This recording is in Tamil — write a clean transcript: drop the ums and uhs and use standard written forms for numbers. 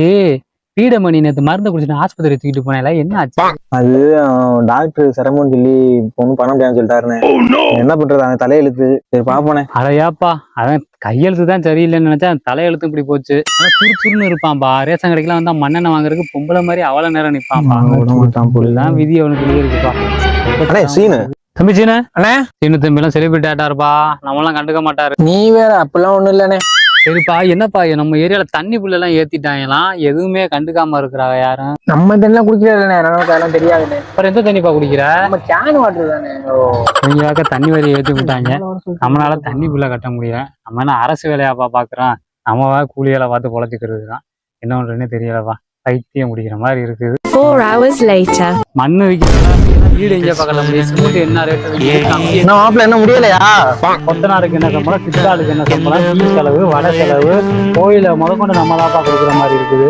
ஏய் பீடமணி நேத்து மருந்து குடிச்சிட்டு ஆஸ்பத்திரி தூக்கிட்டு போனேன்ல, என்ன ஆச்சு? அது டாக்டர் சிரமம்னு சொல்லி பொண்ணு பணம் முடியாம சொல்லிட்டாருன்னு. என்ன பண்றது, அவன் தலையெழுத்து. சரி பாப்போனே. அடையாப்பா, அவன் கையெழுத்து தான் சரியில்லைன்னு நினைச்சா தலையெழுத்து இப்படி போச்சு. அவன் துருத்துருன்னு இருப்பான்பா. ரேஷன் கடைக்கெல்லாம் வந்தா மண்ணெண்ணெய் வாங்குறதுக்கு பொம்பளை மாதிரி அவ்வளவு நேரம் நிப்பான்பா. தான் விதி அவனுக்கு இருக்குப்பா. சீனு தம்பி சீனு அண்ணே, சீனு தம்பி எல்லாம் செலிபிரிட்டி ஆட்டாருப்பா. நம்மளாம் கண்டுக்க மாட்டாரு. நீ வேற அப்பெல்லாம் ஒண்ணும் இல்லண்ணே. சரிப்பா, என்னப்பா நம்ம ஏரியால தண்ணி புள்ள எல்லாம் ஏத்திட்டாங்களாம், எதுவுமே கண்டுக்காம இருக்கிறாங்க யாரும். நம்ம தண்ணி குடிக்கிறதுண்ணே, நமக்கு அதெல்லாம் தெரியாதுண்ணே. அப்புறம் எந்த தண்ணிப்பா குடிக்கிற? நம்ம கேன் வாட்டர் தானே. நீங்க தண்ணி வரி ஏற்றி விட்டாங்க. நம்மளால தண்ணி புள்ள கட்ட முடியல. நம்ம என்ன அரசு வேலையாப்பா பாக்குறோம்? நம்ம கூலி வேலை பார்த்து பொழைச்சிக்கிறது தான். என்ன ஒன்றுன்னே தெரியலப்பா. பைத்தியம் முடிக்கிற மாதிரி இருக்குது. 4 hours later. மண்ணு விற்கிறதா வீடு எங்க பார்க்கல முடியும். சிமெண்ட் என்ன ரேட்? என்ன மாப்பிள்ள என்ன முடியலையா? கொத்தனாருக்கு என்ன சம்பளம், சித்தாளுக்கு என்ன சம்பளம், டீ செலவு, வடை செலவு, கோயில முதற்கொண்டு நம்மளாப்பா கொடுக்குற மாதிரி இருக்குது.